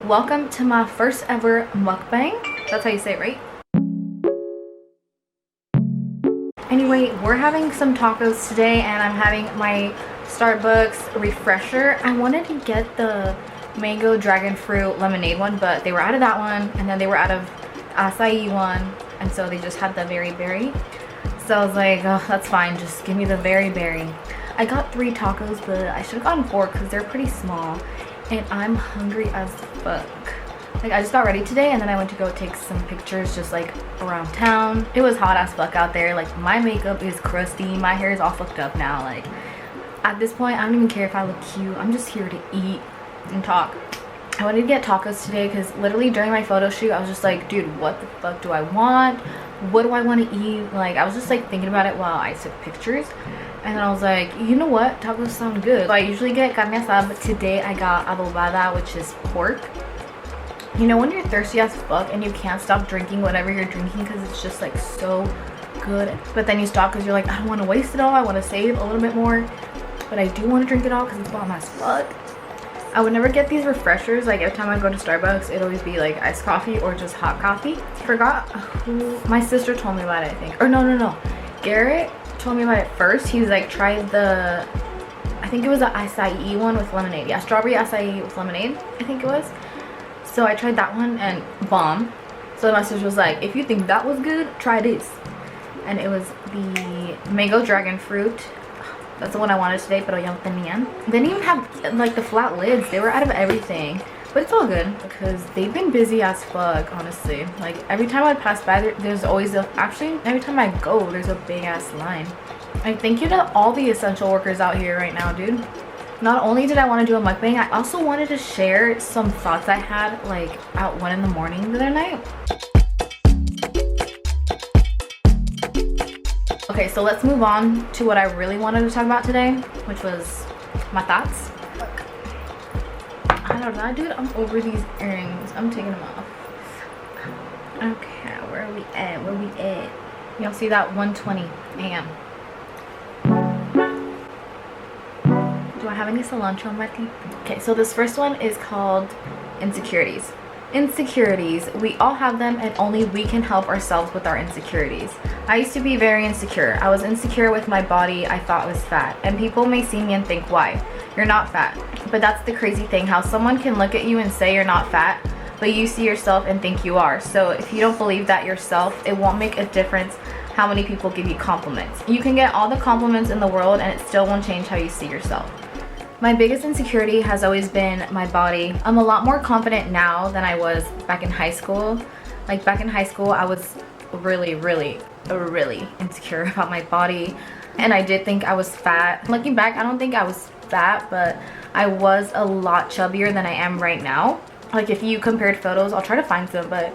Welcome to my first ever mukbang. That's how you say it, right? Anyway, we're having some tacos today and I'm having my Starbucks refresher. I wanted to get the mango dragon fruit lemonade one, but they were out of that one and then they were out of acai one, and so they just had the very berry. So I was like, oh, that's fine, just give me the very berry. I got 3 tacos, but I should have gotten 4 because they're pretty small and I'm hungry as fuck. Like, I just got ready today and then I went to go take some pictures just like around town. It was hot as fuck out there. Like, my makeup is crusty, my hair is all fucked up now. Like, at this point I don't even care if I look cute. I'm just here to eat and talk. I wanted to get tacos today because literally during my photo shoot I was just like, dude, what the fuck do I want? What do I want to eat? Like, I was just like thinking about it while I took pictures, and then I was like, you know what, tacos sound good. So I usually get carne asada, but today I got adobada, which is pork. You know when you're thirsty as fuck and you can't stop drinking whatever you're drinking because it's just like so good, but then you stop because you're like, I don't want to waste it all, I want to save a little bit more, but I do want to drink it all because it's bomb as fuck. I would never get these refreshers. Like, every time I go to Starbucks it'd always be like iced coffee or just hot coffee. I forgot who, my sister told me about it, I think, or no, Garrett told me about it first. He was like, try the, I think it was the acai one with lemonade. Yeah, strawberry acai with lemonade, I think it was. So I tried that one and bomb. So my sister was like, if you think that was good, try this. And it was the mango dragon fruit. That's the one I wanted today, pero ya no tenían. They didn't even have like the flat lids. They were out of everything. But it's all good because they've been busy as fuck, honestly. Like, every time I pass by, there's always a, actually every time I go there's a big ass line. Like, thank you to all the essential workers out here right now, dude. Not only did I want to do a mukbang, I also wanted to share some thoughts I had like at 1 in the morning the other night. Okay, so let's move on to what I really wanted to talk about today, which was my thoughts. Look, I don't know, dude, I'm over these earrings. I'm taking them off. Okay, where are we at? Y'all see that? 1:20 a.m. Do I have any cilantro on my teeth? Okay, so this first one is called insecurities. Insecurities, we all have them and only we can help ourselves with our insecurities. I used to be very insecure. I was insecure with my body I thought was fat, and people may see me and think, why? You're not fat. But that's the crazy thing, how someone can look at you and say you're not fat, but you see yourself and think you are. So if you don't believe that yourself, it won't make a difference how many people give you compliments. You can get all the compliments in the world and it still won't change how you see yourself. My biggest insecurity has always been my body. I'm a lot more confident now than I was back in high school. Like, back in high school, I was really insecure about my body. And I did think I was fat. Looking back, I don't think I was fat, but I was a lot chubbier than I am right now. Like, if you compared photos, I'll try to find some, but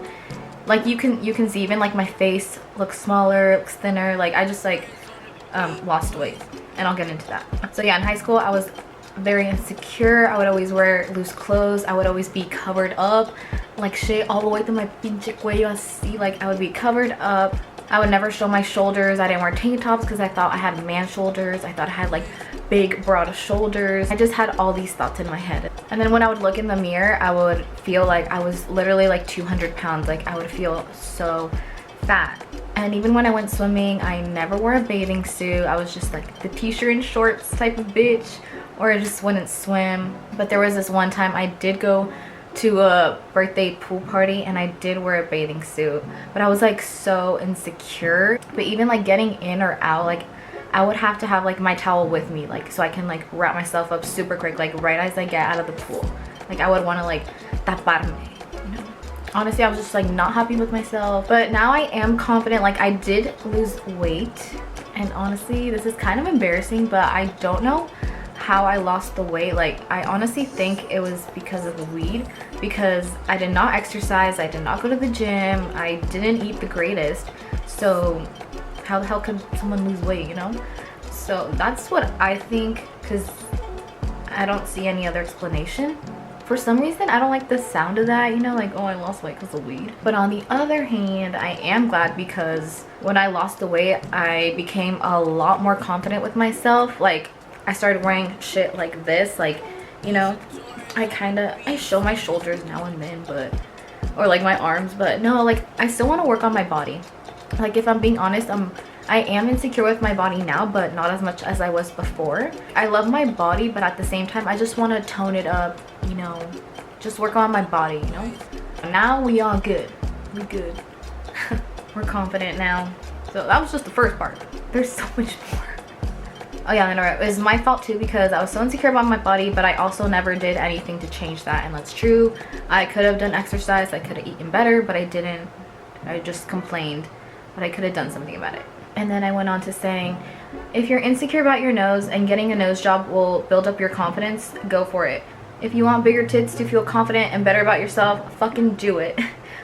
like you can see even like my face looks smaller, looks thinner. Like, I just like lost weight, and I'll get into that. So yeah, in high school, I was very insecure. I would always wear loose clothes. I would always be covered up like shit all the way to my pinche cuello así. Like, I would be covered up. I would never show my shoulders. I didn't wear tank tops because I thought I had man shoulders. I thought I had like big broad shoulders. I just had all these thoughts in my head. And then when I would look in the mirror, I would feel like I was literally like 200 pounds. Like, I would feel so fat. And even when I went swimming, I never wore a bathing suit. I was just like the t-shirt and shorts type of bitch, or I just wouldn't swim. But there was this one time I did go to a birthday pool party and I did wear a bathing suit, but I was like so insecure. But even like getting in or out, like, I would have to have like my towel with me, like, so I can like wrap myself up super quick, like right as I get out of the pool. Like, I would want to like taparme, you know. Honestly, I was just like not happy with myself. But now I am confident. Like, I did lose weight, and honestly this is kind of embarrassing, but I don't know how I lost the weight. Like, I honestly think it was because of the weed, because I did not exercise, I did not go to the gym, I didn't eat the greatest. So how the hell could someone lose weight, you know? So that's what I think, because I don't see any other explanation. For some reason, I don't like the sound of that, you know, like, oh, I lost weight because of weed. But on the other hand, I am glad, because when I lost the weight, I became a lot more confident with myself. Like, I started wearing shit like this, like, you know, I show my shoulders now and then, but, or like my arms, but no, like I still want to work on my body. Like if I'm being honest, I am insecure with my body now, but not as much as I was before. I love my body, but at the same time I just want to tone it up, you know, just work on my body, you know. Now we all good. We good. We're confident now. So that was just the first part. There's so much more. Oh yeah, no, it was my fault too because I was so insecure about my body, but I also never did anything to change that, and that's true. I could have done exercise, I could have eaten better, but I didn't. I just complained, but I could have done something about it. And then I went on to saying, if you're insecure about your nose and getting a nose job will build up your confidence, go for it. If you want bigger tits to feel confident and better about yourself, fucking do it.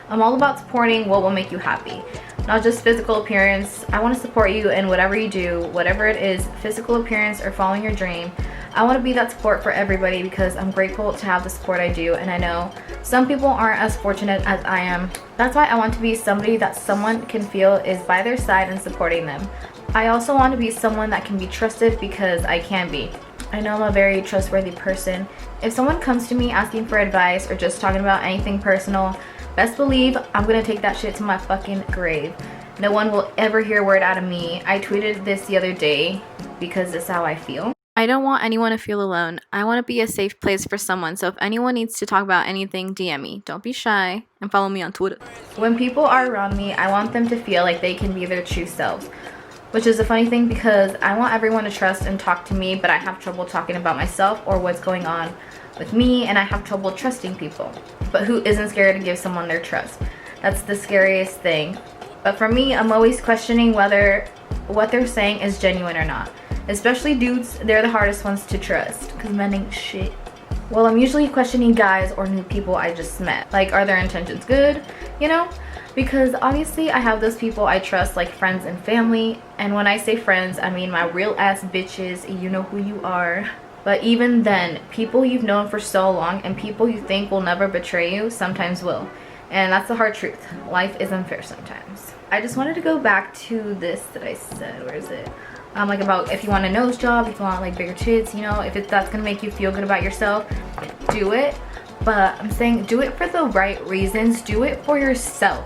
I'm all about supporting what will make you happy, not just physical appearance. I want to support you in whatever you do, whatever it is, physical appearance or following your dream. I want to be that support for everybody because I'm grateful to have the support I do, and I know some people aren't as fortunate as I am. That's why I want to be somebody that someone can feel is by their side and supporting them. I also want to be someone that can be trusted because I can be. I know I'm a very trustworthy person. If someone comes to me asking for advice or just talking about anything personal, best believe I'm gonna take that shit to my fucking grave. No one will ever hear a word out of me. I tweeted this the other day because this is how I feel. I don't want anyone to feel alone. I want to be a safe place for someone, so if anyone needs to talk about anything, DM me. Don't be shy, and follow me on Twitter. When people are around me, I want them to feel like they can be their true selves. Which is a funny thing because I want everyone to trust and talk to me, but I have trouble talking about myself or what's going on with me, and I have trouble trusting people. But who isn't scared to give someone their trust? That's the scariest thing. But for me, I'm always questioning whether what they're saying is genuine or not. Especially dudes, they're the hardest ones to trust because men ain't shit. Well, I'm usually questioning guys or new people I just met. Like, are their intentions good? You know? Because obviously I have those people I trust, like friends and family. And when I say friends, I mean my real ass bitches. You know who you are. But even then, people you've known for so long and people you think will never betray you sometimes will. And that's the hard truth. Life is unfair sometimes. I just wanted to go back to this that I said. Where is it? Like about if you want a nose job, if you want like bigger tits, you know, if that's gonna make you feel good about yourself, do it. But I'm saying do it for the right reasons. Do it for yourself.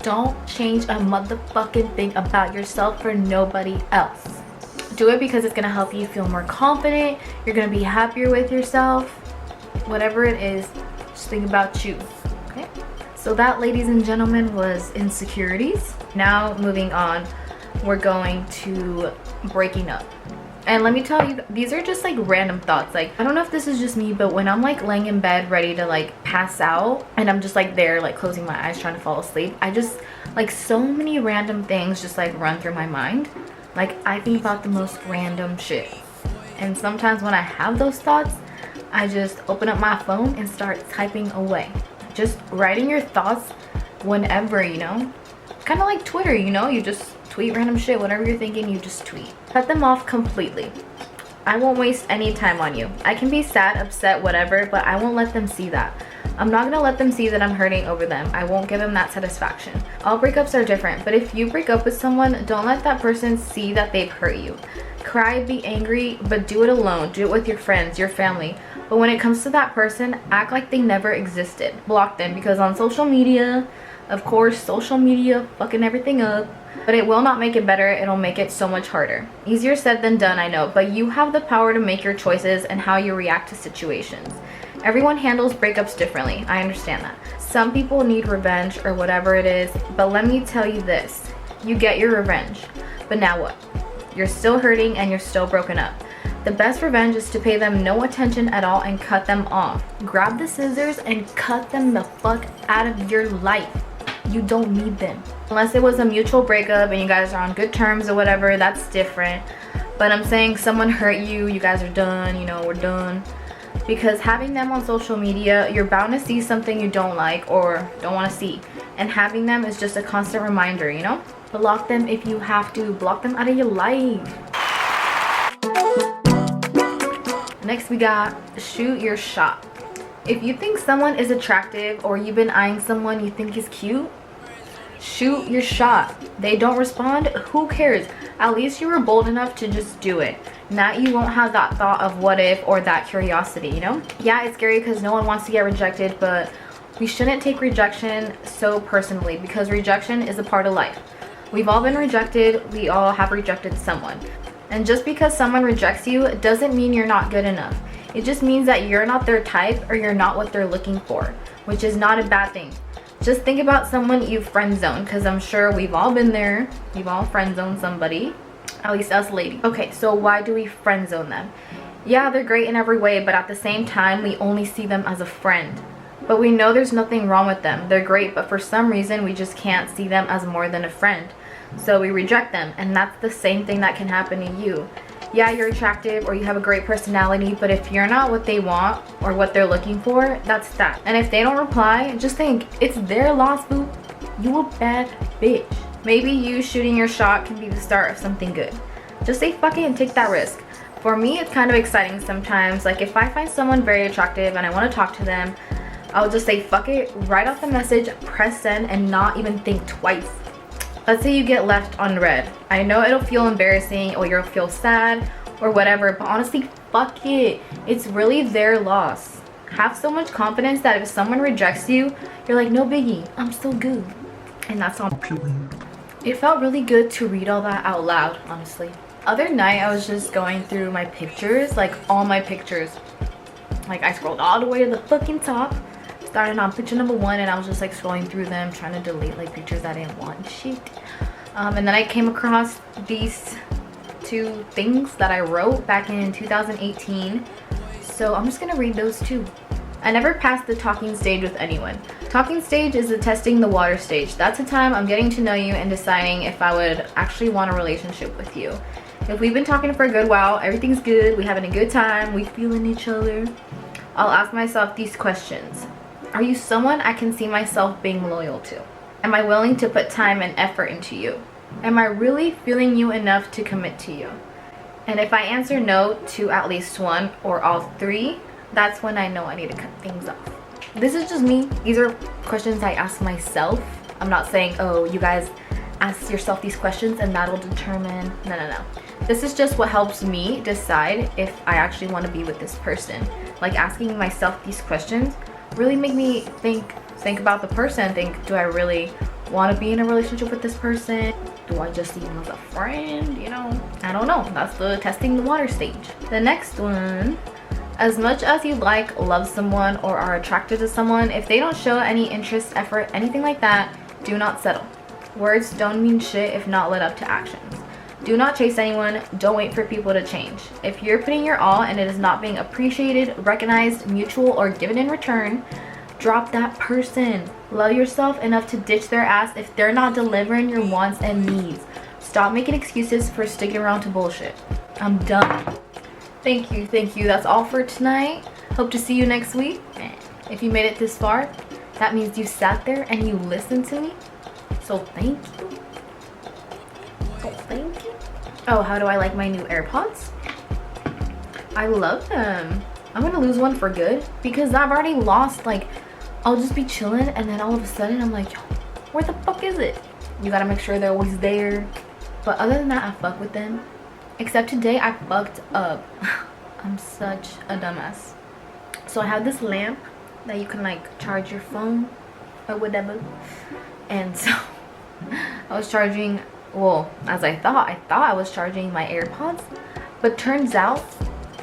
Don't change a motherfucking thing about yourself for nobody else. Do it because it's gonna help you feel more confident. You're gonna be happier with yourself. Whatever it is, just think about you. Okay? So that, ladies and gentlemen, was insecurities. Now moving on, we're going to breaking up. And let me tell you, these are just like random thoughts. Like, I don't know if this is just me, but when I'm like laying in bed ready to like pass out and I'm just like there like closing my eyes trying to fall asleep, I just like so many random things just like run through my mind. Like, I think about the most random shit. And sometimes when I have those thoughts, I just open up my phone and start typing away. Just writing your thoughts whenever, you know? Kind of like Twitter, you know? You just tweet random shit. Whatever you're thinking, you just tweet. Cut them off completely. I won't waste any time on you. I can be sad, upset, whatever, but I won't let them see that. I'm not gonna let them see that I'm hurting over them. I won't give them that satisfaction. All breakups are different, but if you break up with someone, don't let that person see that they've hurt you. Cry, be angry, but do it alone. Do it with your friends, your family. But when it comes to that person, act like they never existed. Block them, because on social media, of course, social media fucking everything up. But it will not make it better, it'll make it so much harder. Easier said than done, I know, but you have the power to make your choices and how you react to situations. Everyone handles breakups differently, I understand that. Some people need revenge or whatever it is, but let me tell you this. You get your revenge, but now what? You're still hurting and you're still broken up. The best revenge is to pay them no attention at all and cut them off. Grab the scissors and cut them the fuck out of your life. You don't need them. Unless it was a mutual breakup and you guys are on good terms or whatever, that's different. But I'm saying someone hurt you, you guys are done, you know, we're done. Because having them on social media, you're bound to see something you don't like or don't want to see. And having them is just a constant reminder, you know? Block them if you have to. Block them out of your life. Next we got shoot your shot. If you think someone is attractive or you've been eyeing someone you think is cute, shoot your shot. They don't respond, who cares? At least you were bold enough to just do it. Now you won't have that thought of what if or that curiosity, you know? Yeah, it's scary because no one wants to get rejected, but we shouldn't take rejection so personally because rejection is a part of life. We've all been rejected. We all have rejected someone. And just because someone rejects you doesn't mean you're not good enough. It just means that you're not their type or you're not what they're looking for, which is not a bad thing. Just think about someone you friend zoned, because I'm sure we've all been there. We've all friend zoned somebody, at least us ladies. Okay, so why do we friend zone them? Yeah, they're great in every way, but at the same time, we only see them as a friend. But we know there's nothing wrong with them. They're great, but for some reason, we just can't see them as more than a friend. So we reject them, and that's the same thing that can happen to you. Yeah, you're attractive or you have a great personality, but if you're not what they want or what they're looking for, that's that. And if they don't reply, just think, it's their loss, boo. You a bad bitch. Maybe you shooting your shot can be the start of something good. Just say fuck it and take that risk. For me, it's kind of exciting sometimes. Like if I find someone very attractive and I want to talk to them, I'll just say fuck it, write out the message, press send, and not even think twice. Let's say you get left unread. I know it'll feel embarrassing or you'll feel sad or whatever, but honestly, fuck it. It's really their loss. Have so much confidence that if someone rejects you, you're like, no biggie, I'm still good. And that's on you. It felt really good to read all that out loud, honestly. Other night, I was just going through my pictures, like all my pictures. Like I scrolled all the way to the fucking top. Started on picture number 1 and I was just like scrolling through them trying to delete like pictures I didn't want and shit. And then I came across these 2 things that I wrote back in 2018. So I'm just gonna read those too. I never passed the talking stage with anyone. Talking stage is the testing the water stage. That's the time I'm getting to know you and deciding if I would actually want a relationship with you. If we've been talking for a good while, everything's good, we're having a good time, we feeling each other, I'll ask myself these questions. Are you someone I can see myself being loyal to? Am I willing to put time and effort into you? Am I really feeling you enough to commit to you? And if I answer no to at least 1 or all 3, that's when I know I need to cut things off. This is just me. These are questions I ask myself. I'm not saying, oh, you guys ask yourself these questions and that'll determine. No. This is just what helps me decide if I actually want to be with this person. Like asking myself these questions really make me think about the person. Think, do I really want to be in a relationship with this person? Do I just see him as a friend? You know, I don't know. That's the testing the water stage. The next one, as much as you like, love someone or are attracted to someone, if they don't show any interest, effort, anything like that, do not settle. Words don't mean shit if not led up to actions. Do not chase anyone. Don't wait for people to change. If you're putting your all and it is not being appreciated, recognized, mutual, or given in return, drop that person. Love yourself enough to ditch their ass if they're not delivering your wants and needs. Stop making excuses for sticking around to bullshit. I'm done. Thank you. That's all for tonight. Hope to see you next week. If you made it this far, that means you sat there and you listened to me. So thank you. Oh, how do I like my new AirPods? I love them. I'm gonna lose one for good because I've already lost, like, I'll just be chilling and then all of a sudden I'm like, yo, where the fuck is it? You gotta make sure they're always there. But other than that, I fuck with them. Except today I fucked up. I'm such a dumbass. So I have this lamp that you can like charge your phone or whatever. And so I was charging, well, as I thought I was charging my AirPods, but turns out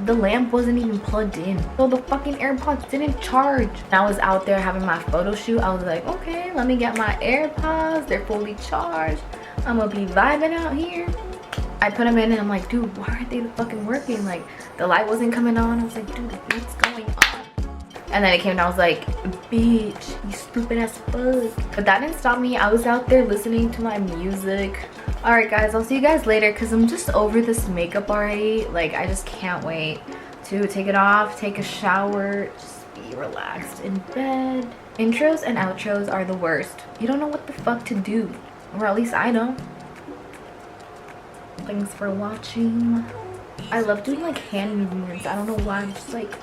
the lamp wasn't even plugged in. So the fucking AirPods didn't charge. I was out there having my photo shoot. I was like, okay, let me get my AirPods. They're fully charged. I'm gonna be vibing out here. I put them in and I'm like, dude, why aren't they fucking working? Like, the light wasn't coming on. I was like, dude, what's going on? And then it came and I was like, bitch, you stupid ass fuck. But that didn't stop me. I was out there listening to my music. Alright guys, I'll see you guys later because I'm just over this makeup already. Like, I just can't wait to take it off, take a shower, just be relaxed in bed. Intros and outros are the worst. You don't know what the fuck to do. Or at least I don't. Thanks for watching. I love doing like hand movements. I don't know why. I'm just like